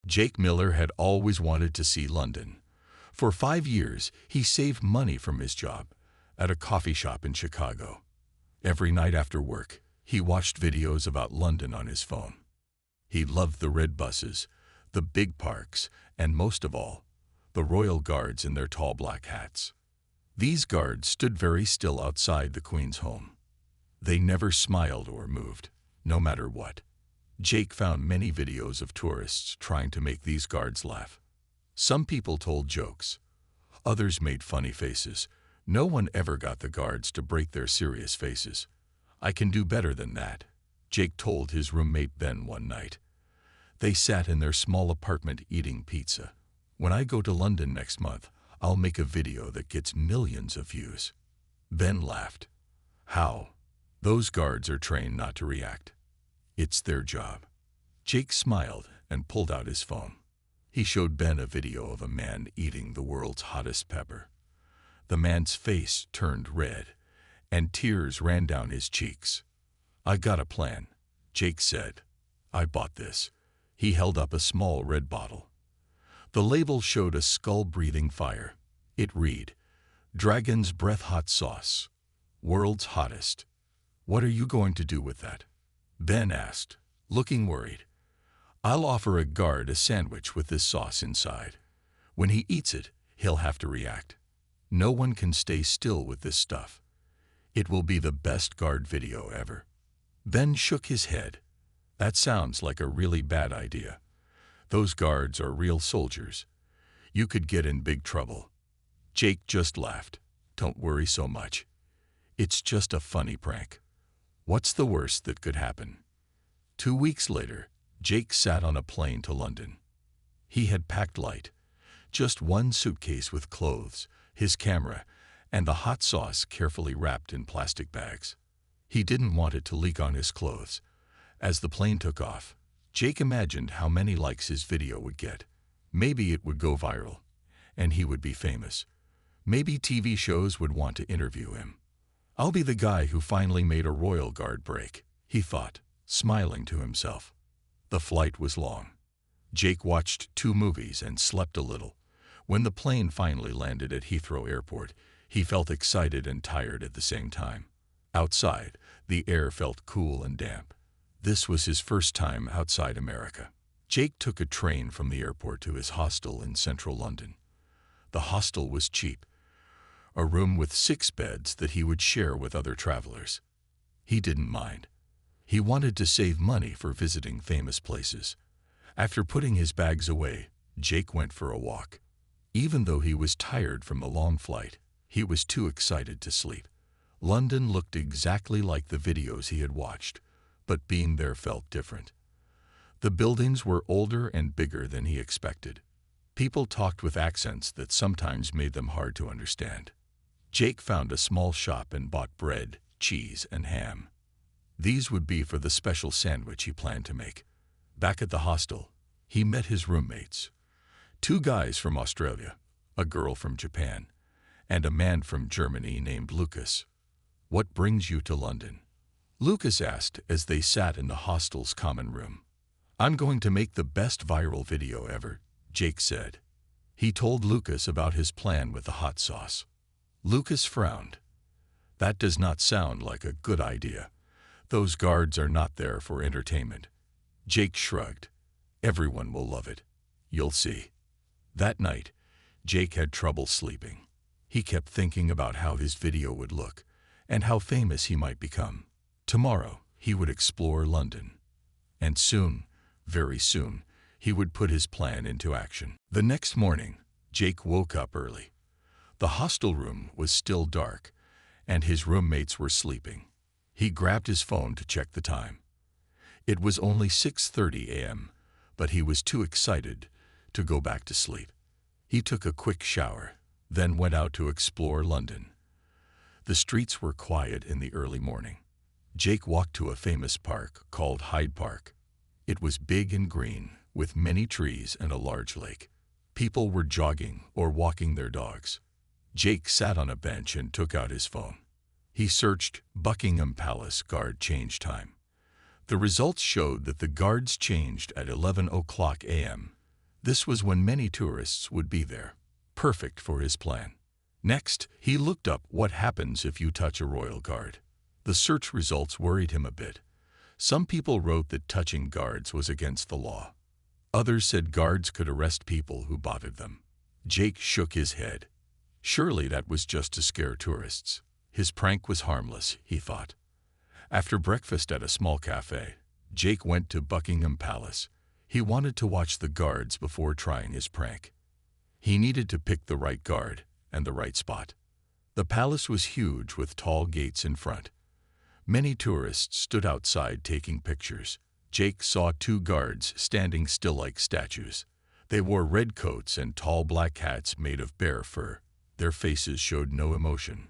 Jake Miller had always wanted to see London. For 5 years, he saved money from his job at a coffee shop in Chicago. Every night after work, he watched videos about London on his phone. He loved the red buses, the big parks, and most of all, the royal guards in their tall black hats. These guards stood very still outside the Queen's home. They never smiled or moved, no matter what. Jake found many videos of tourists trying to make these guards laugh. Some people told jokes. Others made funny faces. No one ever got the guards to break their serious faces. "I can do better than that," Jake told his roommate Ben one night. They sat in their small apartment eating pizza. "When I go to London next month, I'll make a video that gets millions of views." Ben laughed. "How? Those guards are trained not to react. It's their job." Jake smiled and pulled out his phone. He showed Ben a video of a man eating the world's hottest pepper. The man's face turned red, and tears ran down his cheeks. "I got a plan," Jake said. "I bought this." He held up a small red bottle. The label showed a skull-breathing fire. It read, "Dragon's Breath Hot Sauce, world's hottest." "What are you going to do with that?" Ben asked, looking worried. "I'll offer a guard a sandwich with this sauce inside. When he eats it, he'll have to react. No one can stay still with this stuff. It will be the best guard video ever." Ben shook his head. "That sounds like a really bad idea. Those guards are real soldiers. You could get in big trouble." Jake just laughed. "Don't worry so much. It's just a funny prank. What's the worst that could happen?" 2 weeks later, Jake sat on a plane to London. He had packed light. Just one suitcase with clothes, his camera, and the hot sauce carefully wrapped in plastic bags. He didn't want it to leak on his clothes. As the plane took off, Jake imagined how many likes his video would get. Maybe it would go viral, and he would be famous. Maybe TV shows would want to interview him. "I'll be the guy who finally made a royal guard break," he thought, smiling to himself. The flight was long. Jake watched 2 movies and slept a little. When the plane finally landed at Heathrow Airport, he felt excited and tired at the same time. Outside, the air felt cool and damp. This was his first time outside America. Jake took a train from the airport to his hostel in central London. The hostel was cheap, a room with 6 beds that he would share with other travelers. He didn't mind. He wanted to save money for visiting famous places. After putting his bags away, Jake went for a walk. Even though he was tired from the long flight, he was too excited to sleep. London looked exactly like the videos he had watched, but being there felt different. The buildings were older and bigger than he expected. People talked with accents that sometimes made them hard to understand. Jake found a small shop and bought bread, cheese, and ham. These would be for the special sandwich he planned to make. Back at the hostel, he met his roommates. 2 guys from Australia, a girl from Japan, and a man from Germany named Lucas. "What brings you to London?" Lucas asked as they sat in the hostel's common room. "I'm going to make the best viral video ever," Jake said. He told Lucas about his plan with the hot sauce. Lucas frowned. "That does not sound like a good idea. Those guards are not there for entertainment." Jake shrugged. "Everyone will love it. You'll see." That night, Jake had trouble sleeping. He kept thinking about how his video would look and how famous he might become. Tomorrow, he would explore London. And soon, very soon, he would put his plan into action. The next morning, Jake woke up early. The hostel room was still dark, and his roommates were sleeping. He grabbed his phone to check the time. It was only 6:30 a.m., but he was too excited to go back to sleep. He took a quick shower, then went out to explore London. The streets were quiet in the early morning. Jake walked to a famous park called Hyde Park. It was big and green, with many trees and a large lake. People were jogging or walking their dogs. Jake sat on a bench and took out his phone. He searched Buckingham Palace guard change time. The results showed that the guards changed at 11 o'clock a.m. This was when many tourists would be there, perfect for his plan. Next, he looked up what happens if you touch a royal guard. The search results worried him a bit. Some people wrote that touching guards was against the law. Others said guards could arrest people who bothered them. Jake shook his head. Surely that was just to scare tourists. His prank was harmless, he thought. After breakfast at a small cafe, Jake went to Buckingham Palace. He wanted to watch the guards before trying his prank. He needed to pick the right guard and the right spot. The palace was huge with tall gates in front. Many tourists stood outside taking pictures. Jake saw two guards standing still like statues. They wore red coats and tall black hats made of bear fur. Their faces showed no emotion.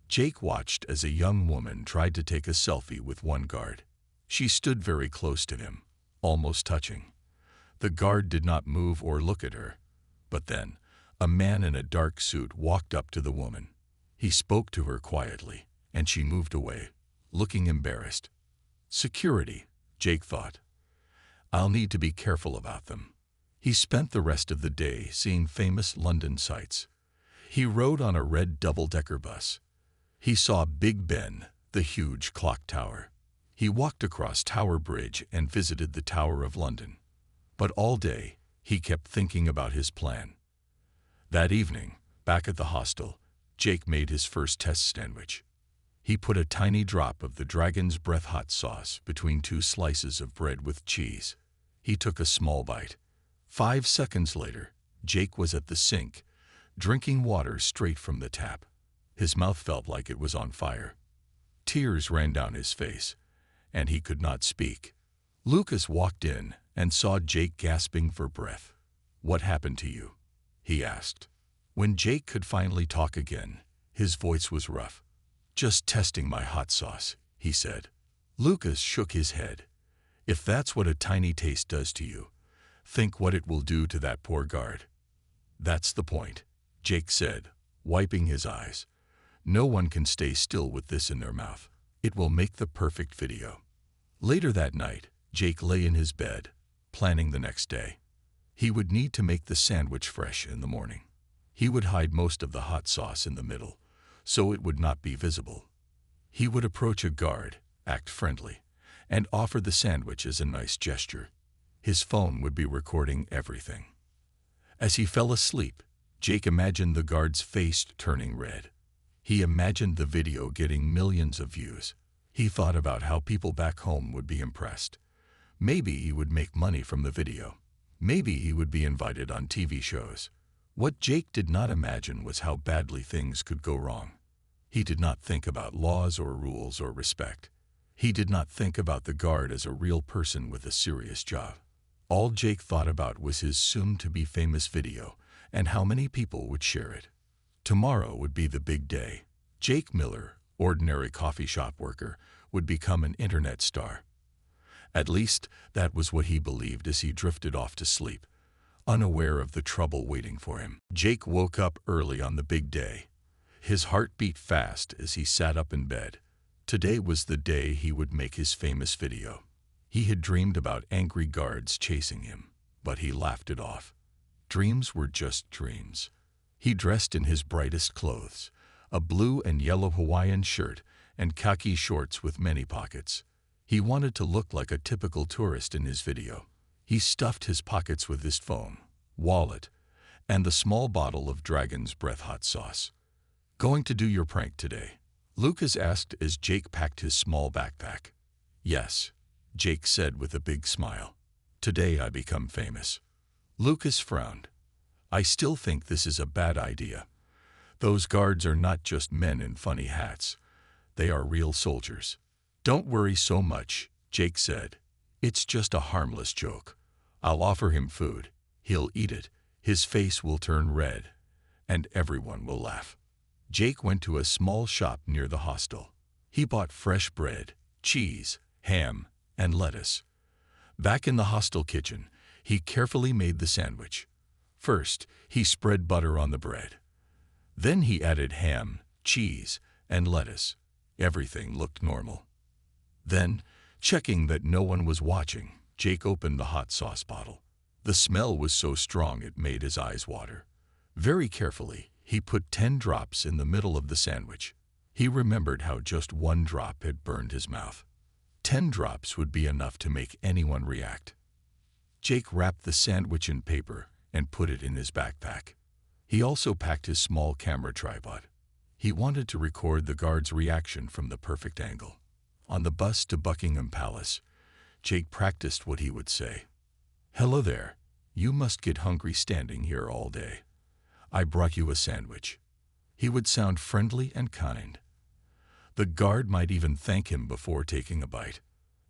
Jake watched as a young woman tried to take a selfie with one guard. She stood very close to him, almost touching. The guard did not move or look at her. But then, a man in a dark suit walked up to the woman. He spoke to her quietly, and she moved away, looking embarrassed. Security, Jake thought. I'll need to be careful about them. He spent the rest of the day seeing famous London sights. He rode on a red double-decker bus. He saw Big Ben, the huge clock tower. He walked across Tower Bridge and visited the Tower of London. But all day, he kept thinking about his plan. That evening, back at the hostel, Jake made his first test sandwich. He put a tiny drop of the dragon's breath hot sauce between two slices of bread with cheese. He took a small bite. 5 seconds later, Jake was at the sink, drinking water straight from the tap. His mouth felt like it was on fire. Tears ran down his face, and he could not speak. Lucas walked in and saw Jake gasping for breath. "What happened to you?" he asked. When Jake could finally talk again, his voice was rough. "Just testing my hot sauce," he said. Lucas shook his head. "If that's what a tiny taste does to you, think what it will do to that poor guard." "That's the point," Jake said, wiping his eyes. "No one can stay still with this in their mouth. It will make the perfect video." Later that night, Jake lay in his bed, planning the next day. He would need to make the sandwich fresh in the morning. He would hide most of the hot sauce in the middle, so it would not be visible. He would approach a guard, act friendly, and offer the sandwich as a nice gesture. His phone would be recording everything. As he fell asleep, Jake imagined the guard's face turning red. He imagined the video getting millions of views. He thought about how people back home would be impressed. Maybe he would make money from the video. Maybe he would be invited on TV shows. What Jake did not imagine was how badly things could go wrong. He did not think about laws or rules or respect. He did not think about the guard as a real person with a serious job. All Jake thought about was his soon-to-be famous video and how many people would share it. Tomorrow would be the big day. Jake Miller, ordinary coffee shop worker, would become an internet star. At least, that was what he believed as he drifted off to sleep, unaware of the trouble waiting for him. Jake woke up early on the big day. His heart beat fast as he sat up in bed. Today was the day he would make his famous video. He had dreamed about angry guards chasing him, but he laughed it off. Dreams were just dreams. He dressed in his brightest clothes, a blue and yellow Hawaiian shirt and khaki shorts with many pockets. He wanted to look like a typical tourist in his video. He stuffed his pockets with his phone, wallet, and the small bottle of Dragon's Breath hot sauce. "Going to do your prank today?" Lucas asked as Jake packed his small backpack. "Yes," Jake said with a big smile. "Today I become famous." Lucas frowned. "I still think this is a bad idea. Those guards are not just men in funny hats. They are real soldiers." "Don't worry so much," Jake said. "It's just a harmless joke. I'll offer him food. He'll eat it. His face will turn red, and everyone will laugh." Jake went to a small shop near the hostel. He bought fresh bread, cheese, ham, and lettuce. Back in the hostel kitchen, he carefully made the sandwich. First, he spread butter on the bread. Then he added ham, cheese, and lettuce. Everything looked normal. Then, checking that no one was watching, Jake opened the hot sauce bottle. The smell was so strong it made his eyes water. Very carefully, he put 10 drops in the middle of the sandwich. He remembered how just one drop had burned his mouth. 10 drops would be enough to make anyone react. Jake wrapped the sandwich in paper and put it in his backpack. He also packed his small camera tripod. He wanted to record the guard's reaction from the perfect angle. On the bus to Buckingham Palace, Jake practiced what he would say. "Hello there. You must get hungry standing here all day. I brought you a sandwich." He would sound friendly and kind. The guard might even thank him before taking a bite.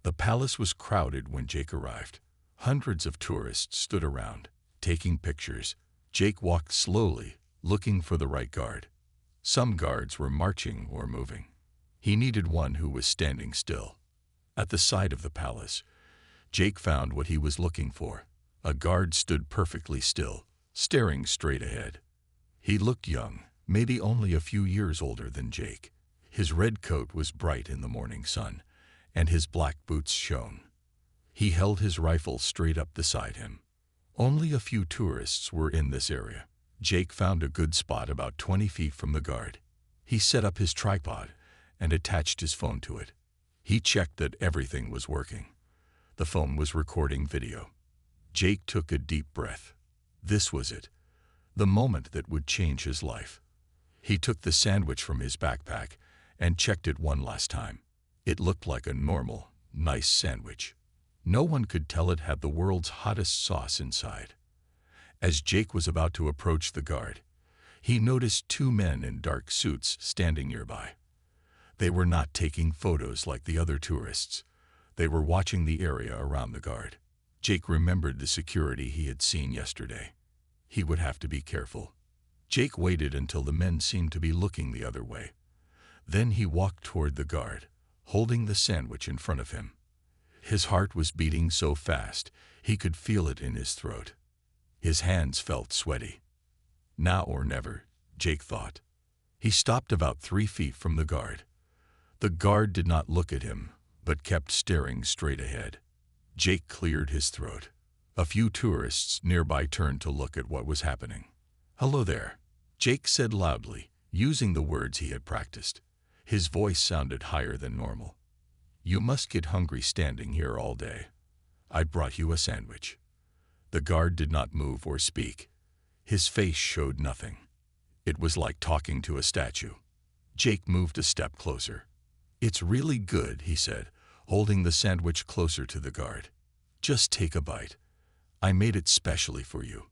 The palace was crowded when Jake arrived. Hundreds of tourists stood around, taking pictures. Jake walked slowly, looking for the right guard. Some guards were marching or moving. He needed one who was standing still. At the side of the palace, Jake found what he was looking for. A guard stood perfectly still, staring straight ahead. He looked young, maybe only a few years older than Jake. His red coat was bright in the morning sun, and his black boots shone. He held his rifle straight up beside him. Only a few tourists were in this area. Jake found a good spot about 20 feet from the guard. He set up his tripod and attached his phone to it. He checked that everything was working. The phone was recording video. Jake took a deep breath. This was it, the moment that would change his life. He took the sandwich from his backpack and checked it one last time. It looked like a normal, nice sandwich. No one could tell it had the world's hottest sauce inside. As Jake was about to approach the guard, he noticed 2 men in dark suits standing nearby. They were not taking photos like the other tourists. They were watching the area around the guard. Jake remembered the security he had seen yesterday. He would have to be careful. Jake waited until the men seemed to be looking the other way. Then he walked toward the guard, holding the sandwich in front of him. His heart was beating so fast, he could feel it in his throat. His hands felt sweaty. Now or never, Jake thought. He stopped about 3 feet from the guard. The guard did not look at him, but kept staring straight ahead. Jake cleared his throat. A few tourists nearby turned to look at what was happening. "Hello there," Jake said loudly, using the words he had practiced. His voice sounded higher than normal. "You must get hungry standing here all day. I brought you a sandwich." The guard did not move or speak. His face showed nothing. It was like talking to a statue. Jake moved a step closer. "It's really good," he said, holding the sandwich closer to the guard. "Just take a bite. I made it specially for you."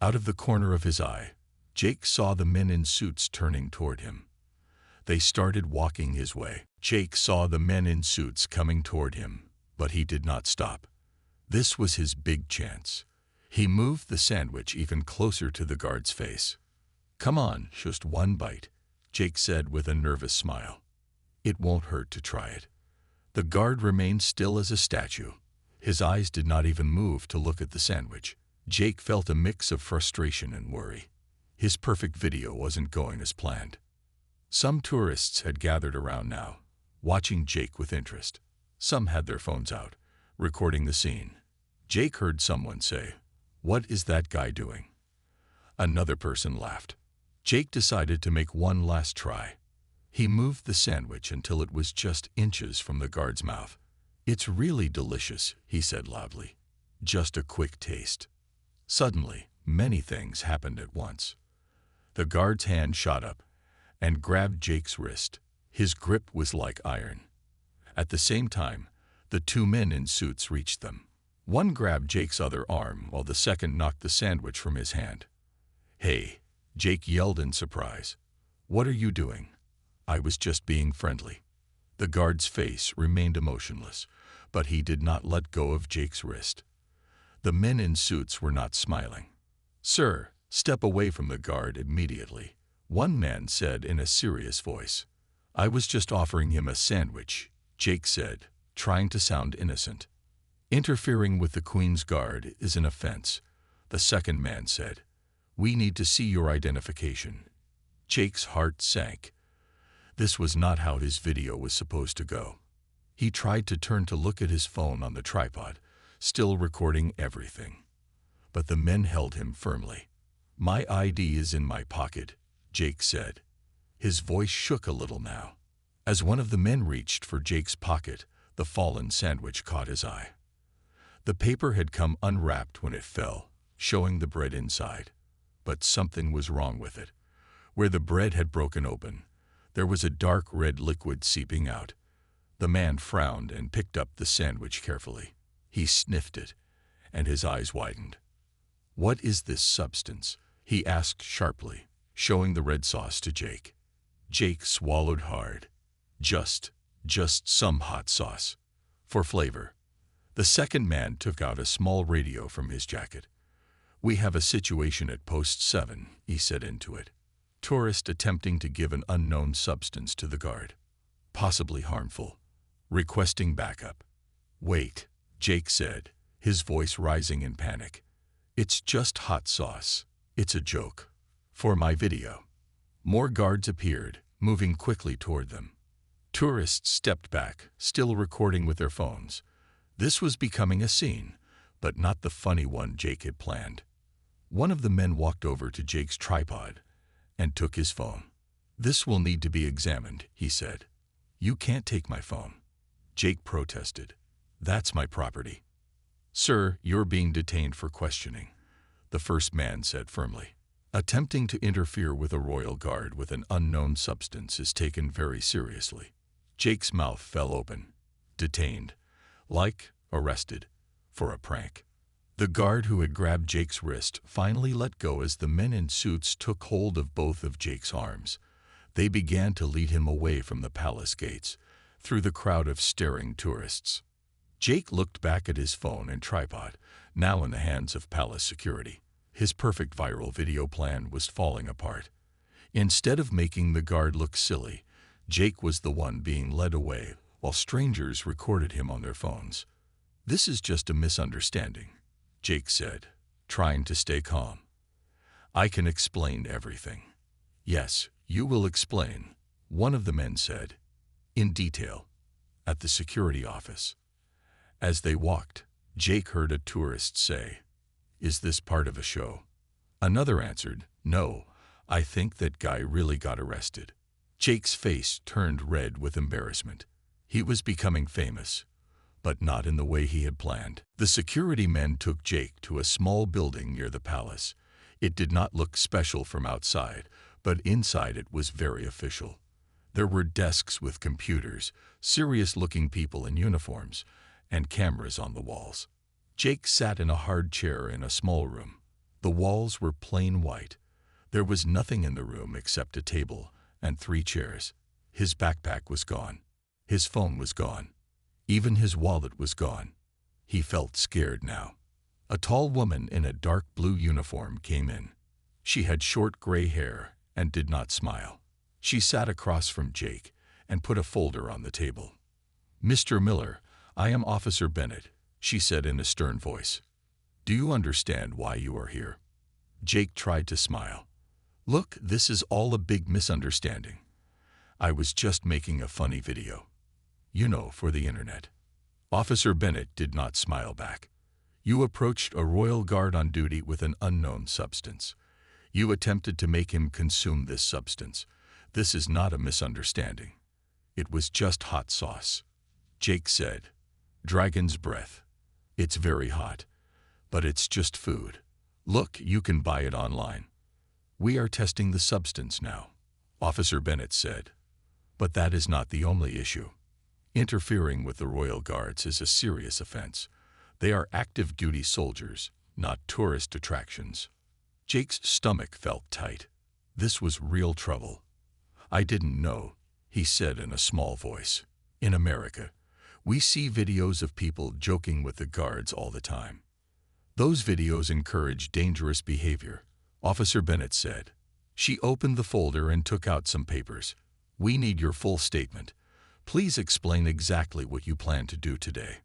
Out of the corner of his eye, Jake saw the men in suits turning toward him. They started walking his way. Jake saw the men in suits coming toward him, but he did not stop. This was his big chance. He moved the sandwich even closer to the guard's face. "Come on, just one bite," Jake said with a nervous smile. "It won't hurt to try it." The guard remained still as a statue. His eyes did not even move to look at the sandwich. Jake felt a mix of frustration and worry. His perfect video wasn't going as planned. Some tourists had gathered around now, watching Jake with interest. Some had their phones out, recording the scene. Jake heard someone say, "What is that guy doing?" Another person laughed. Jake decided to make one last try. He moved the sandwich until it was just inches from the guard's mouth. "It's really delicious," he said loudly. "Just a quick taste." Suddenly, many things happened at once. The guard's hand shot up and grabbed Jake's wrist. His grip was like iron. At the same time, the 2 men in suits reached them. One grabbed Jake's other arm while the second knocked the sandwich from his hand. "Hey," Jake yelled in surprise. "What are you doing?" "I was just being friendly." The guard's face remained emotionless, but he did not let go of Jake's wrist. The men in suits were not smiling. "Sir, step away from the guard immediately," one man said in a serious voice. "I was just offering him a sandwich," Jake said, trying to sound innocent. "Interfering with the Queen's guard is an offense," the second man said. "We need to see your identification." Jake's heart sank. This was not how his video was supposed to go. He tried to turn to look at his phone on the tripod, still recording everything. but the men held him firmly. "My ID is in my pocket," Jake said. His voice shook a little now. As one of the men reached for Jake's pocket, the fallen sandwich caught his eye. The paper had come unwrapped when it fell, showing the bread inside. But something was wrong with it. Where the bread had broken open, there was a dark red liquid seeping out. The man frowned and picked up the sandwich carefully. He sniffed it, and his eyes widened. "What is this substance?" he asked sharply, showing the red sauce to Jake. Jake swallowed hard. Just some hot sauce. For flavor. The second man took out a small radio from his jacket. "We have a situation at Post 7, he said into it. "Tourist attempting to give an unknown substance to the guard. Possibly harmful. Requesting backup." "Wait," Jake said, his voice rising in panic. "It's just hot sauce. It's a joke. For my video." More guards appeared, moving quickly toward them. Tourists stepped back, still recording with their phones. This was becoming a scene, but not the funny one Jake had planned. One of the men walked over to Jake's tripod and took his phone. "This will need to be examined," he said. "You can't take my phone." Jake protested. "That's my property." "Sir, you're being detained for questioning," the first man said firmly. "Attempting to interfere with a royal guard with an unknown substance is taken very seriously." Jake's mouth fell open. Detained. Like arrested. For a prank. The guard who had grabbed Jake's wrist finally let go as the men in suits took hold of both of Jake's arms. They began to lead him away from the palace gates, through the crowd of staring tourists. Jake looked back at his phone and tripod, now in the hands of palace security. His perfect viral video plan was falling apart. Instead of making the guard look silly, Jake was the one being led away while strangers recorded him on their phones. "This is just a misunderstanding," Jake said, trying to stay calm. "I can explain everything." "Yes, you will explain," one of the men said. "In detail." At the security office. As they walked, Jake heard a tourist say, "Is this part of a show?" Another answered, "No, I think that guy really got arrested." Jake's face turned red with embarrassment. He was becoming famous, but not in the way he had planned. The security men took Jake to a small building near the palace. It did not look special from outside, but inside it was very official. There were desks with computers, serious-looking people in uniforms, and cameras on the walls. Jake sat in a hard chair in a small room. The walls were plain white. There was nothing in the room except a table and 3 chairs. His backpack was gone. His phone was gone. Even his wallet was gone. He felt scared now. A tall woman in a dark blue uniform came in. She had short gray hair and did not smile. She sat across from Jake and put a folder on the table. "Mr. Miller, I am Officer Bennett," she said in a stern voice. "Do you understand why you are here?" Jake tried to smile. "Look, this is all a big misunderstanding. I was just making a funny video. You know, for the internet." Officer Bennett did not smile back. "You approached a royal guard on duty with an unknown substance. You attempted to make him consume this substance. This is not a misunderstanding. It was just hot sauce." Jake said, "Dragon's breath. It's very hot, but it's just food. Look, you can buy it online." "We are testing the substance now," Officer Bennett said. "But that is not the only issue. Interfering with the royal guards is a serious offense. They are active duty soldiers, not tourist attractions." Jake's stomach felt tight. This was real trouble. "I didn't know," he said in a small voice. "In America, we see videos of people joking with the guards all the time. Those videos encourage dangerous behavior," Officer Bennett said. She opened the folder and took out some papers. "We need your full statement. Please explain exactly what you plan to do today."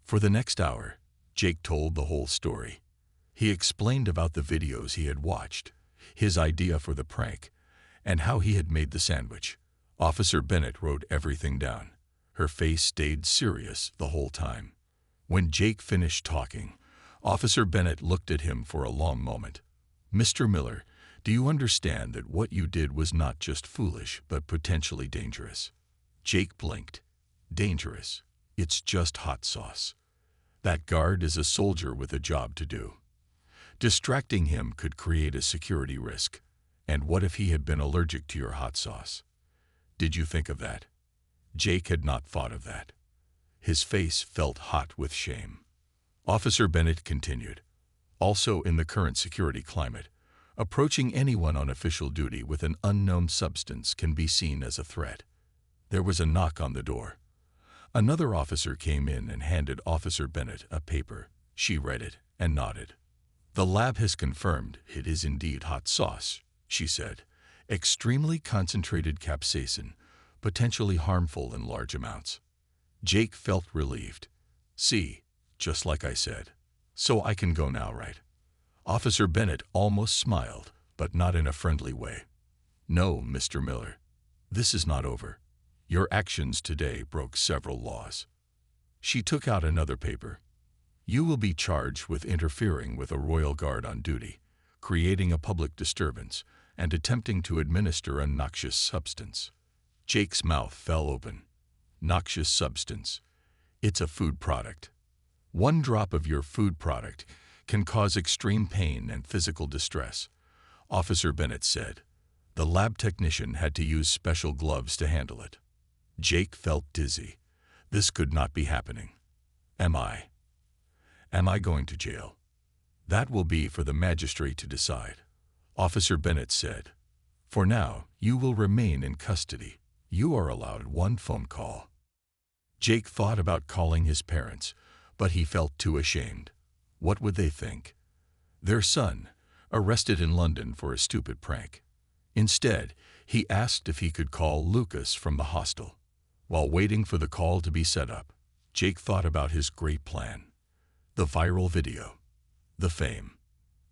For the next hour, Jake told the whole story. He explained about the videos he had watched, his idea for the prank, and how he had made the sandwich. Officer Bennett wrote everything down. Her face stayed serious the whole time. When Jake finished talking, Officer Bennett looked at him for a long moment. "Mr. Miller, do you understand that what you did was not just foolish, but potentially dangerous?" Jake blinked. "Dangerous? It's just hot sauce. That guard is a soldier with a job to do. Distracting him could create a security risk. And what if he had been allergic to your hot sauce? Did you think of that?" Jake had not thought of that. His face felt hot with shame. Officer Bennett continued, "Also, in the current security climate, approaching anyone on official duty with an unknown substance can be seen as a threat." There was a knock on the door. Another officer came in and handed Officer Bennett a paper. She read it and nodded. "The lab has confirmed it is indeed hot sauce," she said. "Extremely concentrated capsaicin, potentially harmful in large amounts." Jake felt relieved. "See, just like I said. So I can go now, right?" Officer Bennett almost smiled, but not in a friendly way. "No, Mr. Miller. This is not over. Your actions today broke several laws." She took out another paper. "You will be charged with interfering with a royal guard on duty, creating a public disturbance, and attempting to administer a noxious substance." Jake's mouth fell open. "Noxious substance. It's a food product. One drop of your food product can cause extreme pain and physical distress," Officer Bennett said. "The lab technician had to use special gloves to handle it." Jake felt dizzy. This could not be happening. Am I going to jail?" "That will be for the magistrate to decide," Officer Bennett said. "For now, you will remain in custody. You are allowed one phone call." Jake thought about calling his parents, but he felt too ashamed. What would they think? Their son, arrested in London for a stupid prank. Instead, he asked if he could call Lucas from the hostel. While waiting for the call to be set up, Jake thought about his great plan. The viral video. The fame.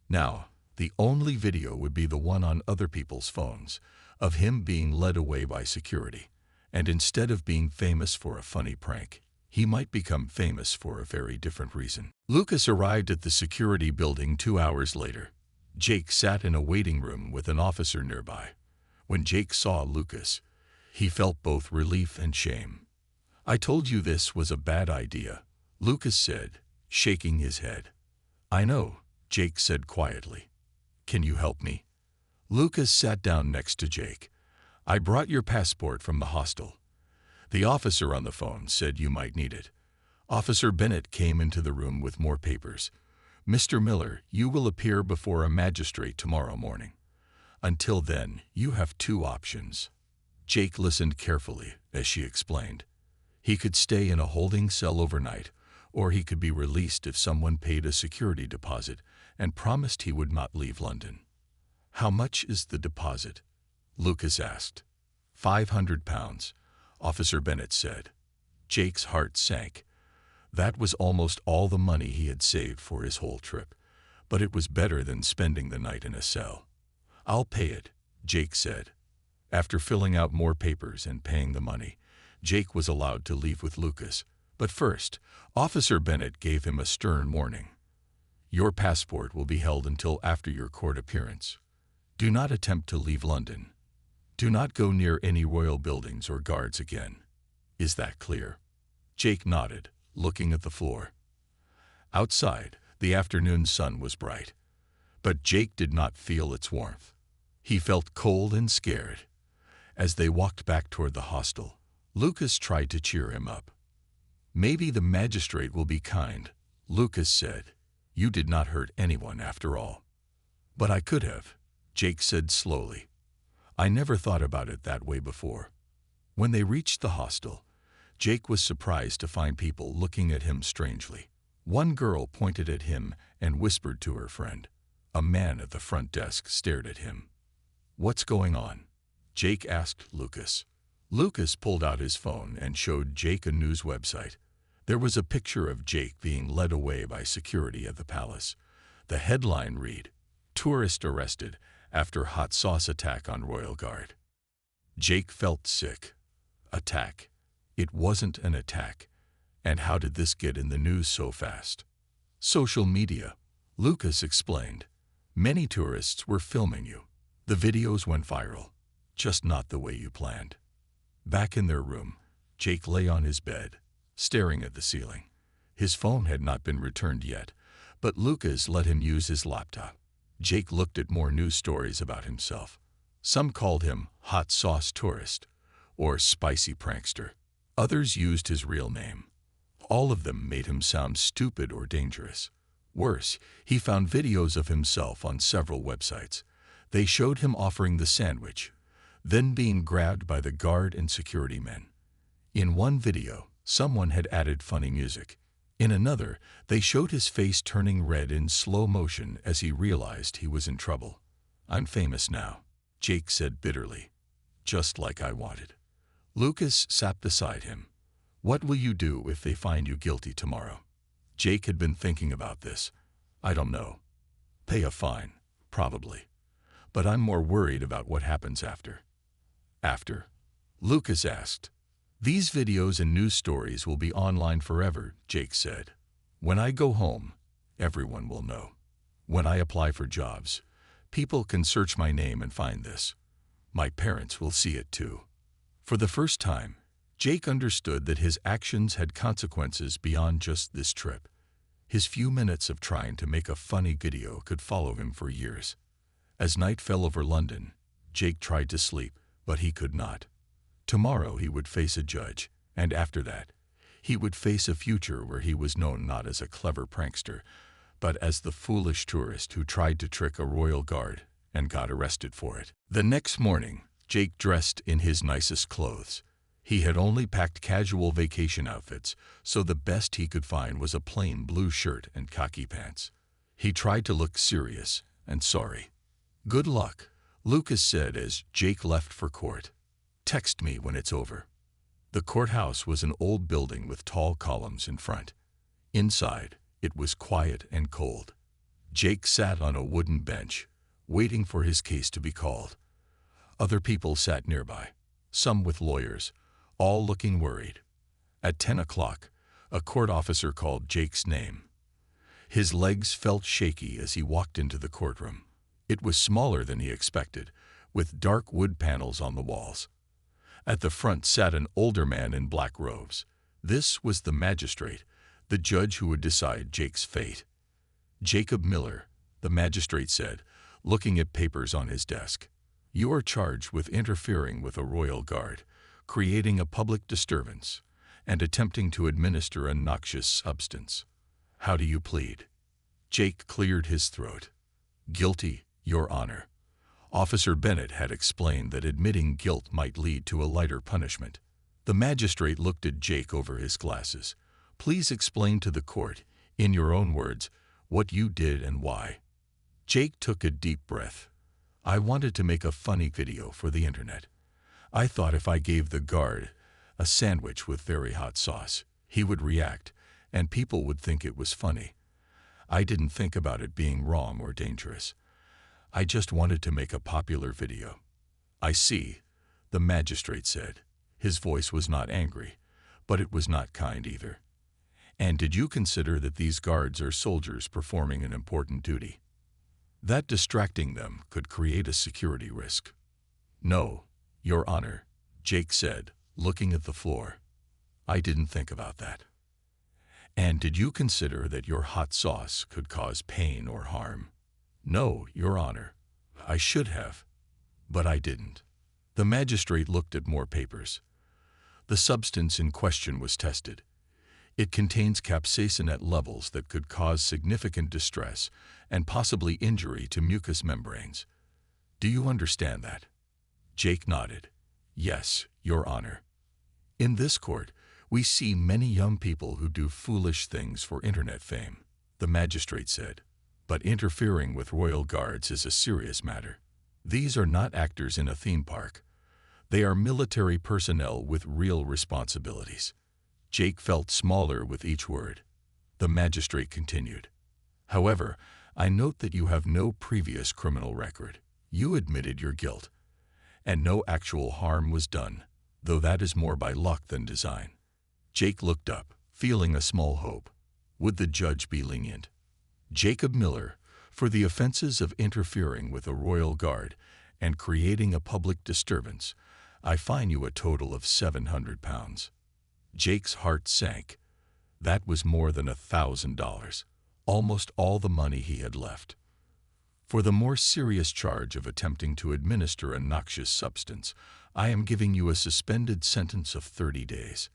Now, the only video would be the one on other people's phones, of him being led away by security. And instead of being famous for a funny prank, he might become famous for a very different reason. Lucas arrived at the security building 2 hours later. Jake sat in a waiting room with an officer nearby. When Jake saw Lucas, he felt both relief and shame. "I told you this was a bad idea," Lucas said, shaking his head. "I know," Jake said quietly. "Can you help me?" Lucas sat down next to Jake. "I brought your passport from the hostel. The officer on the phone said you might need it." Officer Bennett came into the room with more papers. "Mr. Miller, you will appear before a magistrate tomorrow morning. Until then, you have 2 options." Jake listened carefully as she explained. He could stay in a holding cell overnight, or he could be released if someone paid a security deposit and promised he would not leave London. "How much is the deposit?" Lucas asked. £500, Officer Bennett said. Jake's heart sank. That was almost all the money he had saved for his whole trip, but it was better than spending the night in a cell. "I'll pay it," Jake said. After filling out more papers and paying the money, Jake was allowed to leave with Lucas. But first, Officer Bennett gave him a stern warning. "Your passport will be held until after your court appearance. Do not attempt to leave London. Do not go near any royal buildings or guards again. Is that clear?" Jake nodded, looking at the floor. Outside, the afternoon sun was bright, but Jake did not feel its warmth. He felt cold and scared. As they walked back toward the hostel, Lucas tried to cheer him up. "Maybe the magistrate will be kind," Lucas said. "You did not hurt anyone after all." "But I could have," Jake said slowly. "I never thought about it that way before." When they reached the hostel, Jake was surprised to find people looking at him strangely. One girl pointed at him and whispered to her friend. A man at the front desk stared at him. "What's going on?" Jake asked Lucas. Lucas pulled out his phone and showed Jake a news website. There was a picture of Jake being led away by security at the palace. The headline read, "Tourist arrested after hot sauce attack on royal guard." Jake felt sick. Attack. It wasn't an attack. And how did this get in the news so fast? Social media, Lucas explained. Many tourists were filming you. The videos went viral, just not the way you planned. Back in their room, Jake lay on his bed, staring at the ceiling. His phone had not been returned yet, but Lucas let him use his laptop. Jake looked at more news stories about himself. Some called him hot sauce tourist or spicy prankster. Others used his real name. All of them made him sound stupid or dangerous. Worse, he found videos of himself on several websites. They showed him offering the sandwich, then being grabbed by the guard and security men. In one video, someone had added funny music. In another, they showed his face turning red in slow motion as he realized he was in trouble. "I'm famous now," Jake said bitterly. "Just like I wanted." Lucas sat beside him. "What will you do if they find you guilty tomorrow?" Jake had been thinking about this. "I don't know. Pay a fine, probably. But I'm more worried about what happens after." "After?" Lucas asked. "These videos and news stories will be online forever," Jake said. "When I go home, everyone will know. When I apply for jobs, people can search my name and find this. My parents will see it too." For the first time, Jake understood that his actions had consequences beyond just this trip. His few minutes of trying to make a funny video could follow him for years. As night fell over London, Jake tried to sleep, but he could not. Tomorrow he would face a judge, and after that, he would face a future where he was known not as a clever prankster, but as the foolish tourist who tried to trick a royal guard and got arrested for it. The next morning, Jake dressed in his nicest clothes. He had only packed casual vacation outfits, so the best he could find was a plain blue shirt and khaki pants. He tried to look serious and sorry. "Good luck," Lucas said as Jake left for court. "Text me when it's over." The courthouse was an old building with tall columns in front. Inside, it was quiet and cold. Jake sat on a wooden bench, waiting for his case to be called. Other people sat nearby, some with lawyers, all looking worried. At 10 o'clock, a court officer called Jake's name. His legs felt shaky as he walked into the courtroom. It was smaller than he expected, with dark wood panels on the walls. At the front sat an older man in black robes. This was the magistrate, the judge who would decide Jake's fate. "Jacob Miller," the magistrate said, looking at papers on his desk. "You are charged with interfering with a royal guard, creating a public disturbance, and attempting to administer a noxious substance. How do you plead?" Jake cleared his throat. "Guilty, Your Honor." Officer Bennett had explained that admitting guilt might lead to a lighter punishment. The magistrate looked at Jake over his glasses. "Please explain to the court, in your own words, what you did and why." Jake took a deep breath. "I wanted to make a funny video for the internet. I thought if I gave the guard a sandwich with very hot sauce, he would react, and people would think it was funny. I didn't think about it being wrong or dangerous. I just wanted to make a popular video." "I see," the magistrate said. His voice was not angry, but it was not kind either. "And did you consider that these guards are soldiers performing an important duty? That distracting them could create a security risk?" "No, Your Honor," Jake said, looking at the floor. "I didn't think about that." "And did you consider that your hot sauce could cause pain or harm?" "No, Your Honor. I should have, but I didn't." The magistrate looked at more papers. The substance in question was tested. It contains capsaicin at levels that could cause significant distress and possibly injury to mucous membranes. "Do you understand that?" Jake nodded. "Yes, Your Honor." "In this court, we see many young people who do foolish things for internet fame," the magistrate said. "But interfering with royal guards is a serious matter. These are not actors in a theme park. They are military personnel with real responsibilities." Jake felt smaller with each word. The magistrate continued. "However, I note that you have no previous criminal record. You admitted your guilt, and no actual harm was done, though that is more by luck than design." Jake looked up, feeling a small hope. Would the judge be lenient? Jacob Miller, for the offenses of interfering with a royal guard and creating a public disturbance, I fine you a total of £700. Jake's heart sank. That was more than $1,000, almost all the money he had left. For the more serious charge of attempting to administer a noxious substance, I am giving you a suspended sentence of 30 days.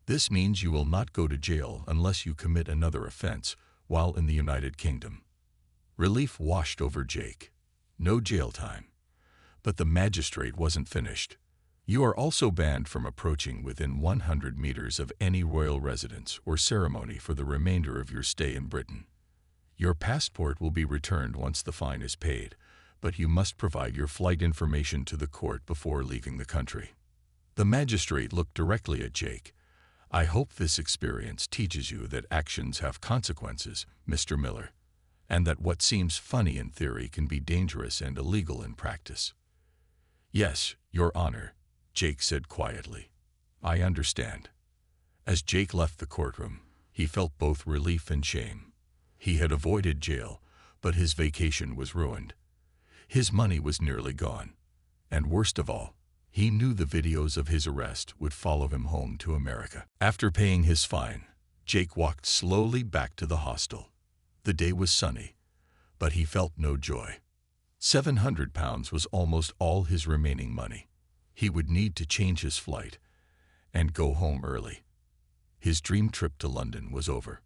This means you will not go to jail unless you commit another offense while in the United Kingdom. Relief washed over Jake. No jail time. But the magistrate wasn't finished. You are also banned from approaching within 100 meters of any royal residence or ceremony for the remainder of your stay in Britain. Your passport will be returned once the fine is paid, but you must provide your flight information to the court before leaving the country. The magistrate looked directly at Jake. I hope this experience teaches you that actions have consequences, Mr. Miller, and that what seems funny in theory can be dangerous and illegal in practice. Yes, Your Honor, Jake said quietly. I understand. As Jake left the courtroom, he felt both relief and shame. He had avoided jail, but his vacation was ruined. His money was nearly gone. And worst of all, he knew the videos of his arrest would follow him home to America. After paying his fine, Jake walked slowly back to the hostel. The day was sunny, but he felt no joy. £700 was almost all his remaining money. He would need to change his flight and go home early. His dream trip to London was over.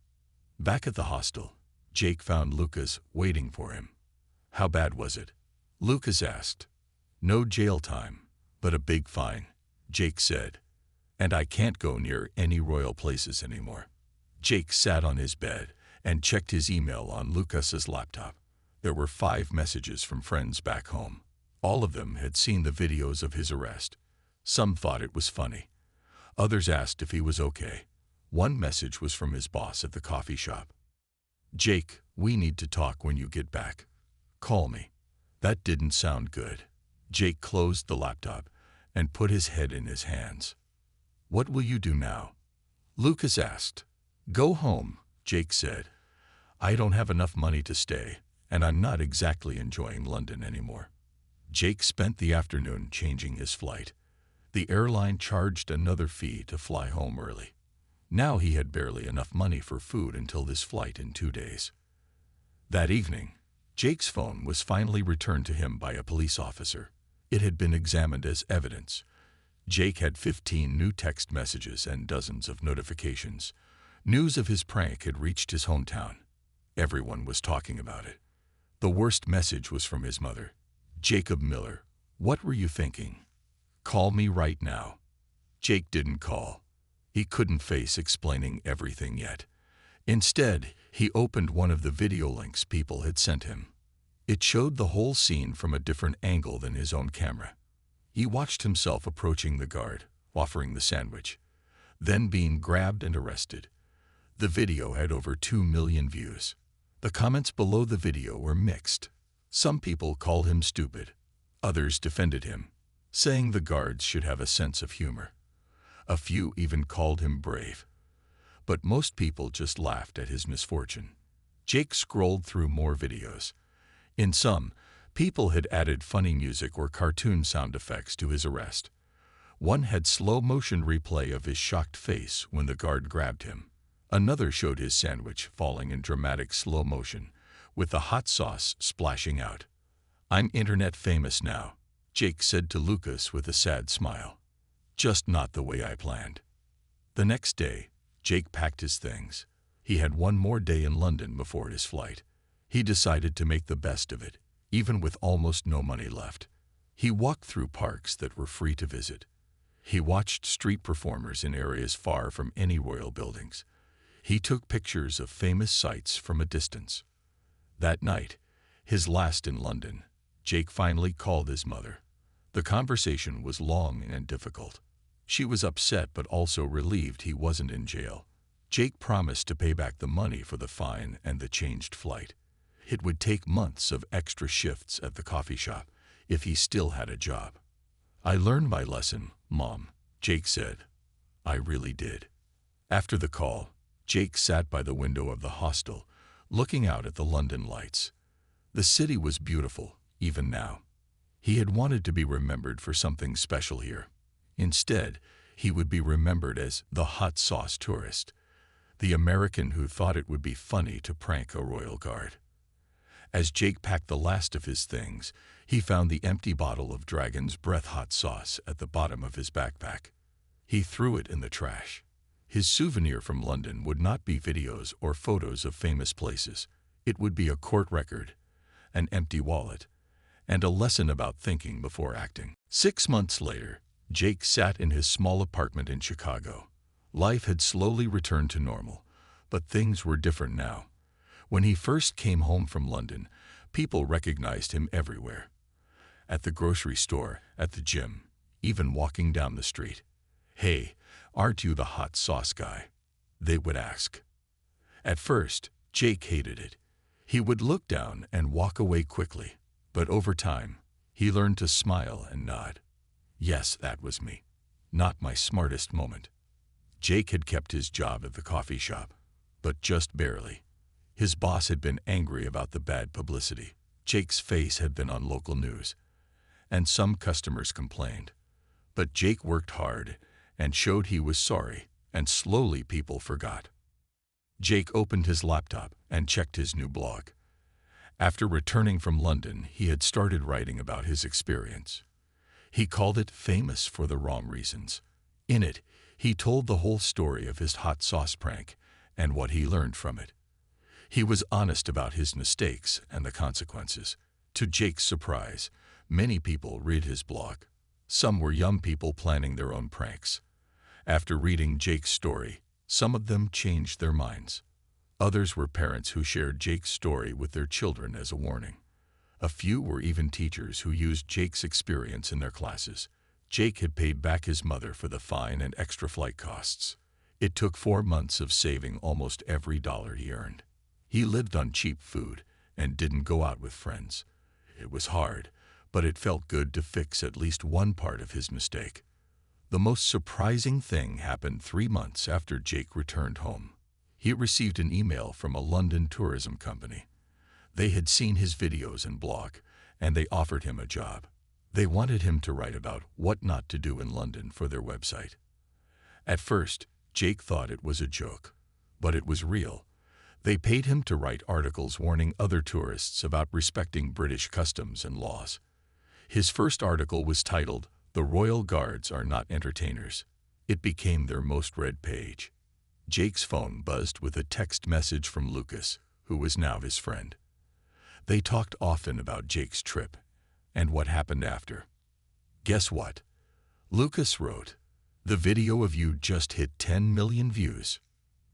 Back at the hostel, Jake found Lucas waiting for him. How bad was it? Lucas asked. No jail time, but a big fine, Jake said. And I can't go near any royal places anymore. Jake sat on his bed and checked his email on Lucas's laptop. There were 5 messages from friends back home. All of them had seen the videos of his arrest. Some thought it was funny. Others asked if he was okay. One message was from his boss at the coffee shop. Jake, we need to talk when you get back. Call me. That didn't sound good. Jake closed the laptop and put his head in his hands. What will you do now? Lucas asked. Go home, Jake said. I don't have enough money to stay, and I'm not exactly enjoying London anymore. Jake spent the afternoon changing his flight. The airline charged another fee to fly home early. Now he had barely enough money for food until this flight in 2 days. That evening, Jake's phone was finally returned to him by a police officer. It had been examined as evidence. Jake had 15 new text messages and dozens of notifications. News of his prank had reached his hometown. Everyone was talking about it. The worst message was from his mother. Jacob Miller, what were you thinking? Call me right now. Jake didn't call. He couldn't face explaining everything yet. Instead, he opened one of the video links people had sent him. It showed the whole scene from a different angle than his own camera. He watched himself approaching the guard, offering the sandwich, then being grabbed and arrested. The video had over 2 million views. The comments below the video were mixed. Some people called him stupid. Others defended him, saying the guards should have a sense of humor. A few even called him brave. But most people just laughed at his misfortune. Jake scrolled through more videos. In some, people had added funny music or cartoon sound effects to his arrest. One had slow-motion replay of his shocked face when the guard grabbed him. Another showed his sandwich falling in dramatic slow motion, with the hot sauce splashing out. I'm internet famous now, Jake said to Lucas with a sad smile. Just not the way I planned. The next day, Jake packed his things. He had one more day in London before his flight. He decided to make the best of it, even with almost no money left. He walked through parks that were free to visit. He watched street performers in areas far from any royal buildings. He took pictures of famous sights from a distance. That night, his last in London, Jake finally called his mother. The conversation was long and difficult. She was upset but also relieved he wasn't in jail. Jake promised to pay back the money for the fine and the changed flight. It would take months of extra shifts at the coffee shop if he still had a job. I learned my lesson, Mom, Jake said. I really did. After the call, Jake sat by the window of the hostel, looking out at the London lights. The city was beautiful, even now. He had wanted to be remembered for something special here. Instead, he would be remembered as the hot sauce tourist, the American who thought it would be funny to prank a royal guard. As Jake packed the last of his things, he found the empty bottle of Dragon's Breath hot sauce at the bottom of his backpack. He threw it in the trash. His souvenir from London would not be videos or photos of famous places. It would be a court record, an empty wallet, and a lesson about thinking before acting. 6 months later, Jake sat in his small apartment in Chicago. Life had slowly returned to normal, but things were different now. When he first came home from London, people recognized him everywhere. At the grocery store, at the gym, even walking down the street. "Hey, aren't you the hot sauce guy?" they would ask. At first, Jake hated it. He would look down and walk away quickly, but over time, he learned to smile and nod. Yes, that was me. Not my smartest moment. Jake had kept his job at the coffee shop, but just barely. His boss had been angry about the bad publicity. Jake's face had been on local news, and some customers complained. But Jake worked hard and showed he was sorry, and slowly people forgot. Jake opened his laptop and checked his new blog. After returning from London, he had started writing about his experience. He called it Famous for the Wrong Reasons. In it, he told the whole story of his hot sauce prank and what he learned from it. He was honest about his mistakes and the consequences. To Jake's surprise, many people read his blog. Some were young people planning their own pranks. After reading Jake's story, some of them changed their minds. Others were parents who shared Jake's story with their children as a warning. A few were even teachers who used Jake's experience in their classes. Jake had paid back his mother for the fine and extra flight costs. It took 4 months of saving almost every dollar he earned. He lived on cheap food and didn't go out with friends. It was hard, but it felt good to fix at least one part of his mistake. The most surprising thing happened 3 months after Jake returned home. He received an email from a London tourism company. They had seen his videos and blog, and they offered him a job. They wanted him to write about what not to do in London for their website. At first, Jake thought it was a joke, but it was real. They paid him to write articles warning other tourists about respecting British customs and laws. His first article was titled, "The Royal Guards Are Not Entertainers." It became their most read page. Jake's phone buzzed with a text message from Lucas, who was now his friend. They talked often about Jake's trip and what happened after. Guess what? Lucas wrote, "The video of you just hit 10 million views."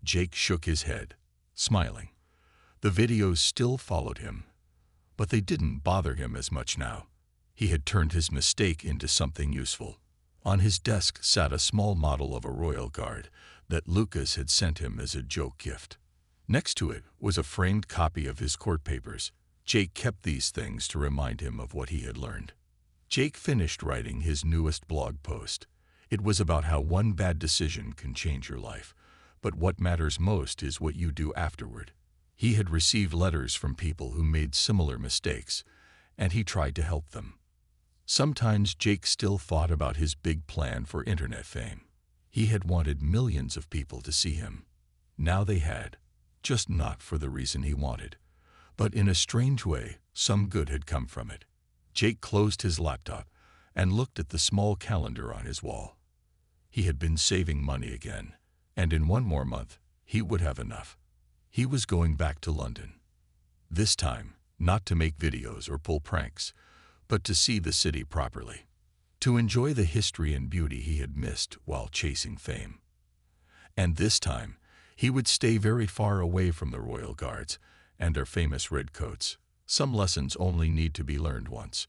Jake shook his head, smiling. The videos still followed him, but they didn't bother him as much now. He had turned his mistake into something useful. On his desk sat a small model of a royal guard that Lucas had sent him as a joke gift. Next to it was a framed copy of his court papers. Jake kept these things to remind him of what he had learned. Jake finished writing his newest blog post. It was about how one bad decision can change your life, but what matters most is what you do afterward. He had received letters from people who made similar mistakes, and he tried to help them. Sometimes Jake still thought about his big plan for internet fame. He had wanted millions of people to see him. Now they had, just not for the reason he wanted. But in a strange way, some good had come from it. Jake closed his laptop and looked at the small calendar on his wall. He had been saving money again, and in 1 more month, he would have enough. He was going back to London. This time, not to make videos or pull pranks, but to see the city properly. To enjoy the history and beauty he had missed while chasing fame. And this time, he would stay very far away from the royal guards and their famous red coats. Some lessons only need to be learned once.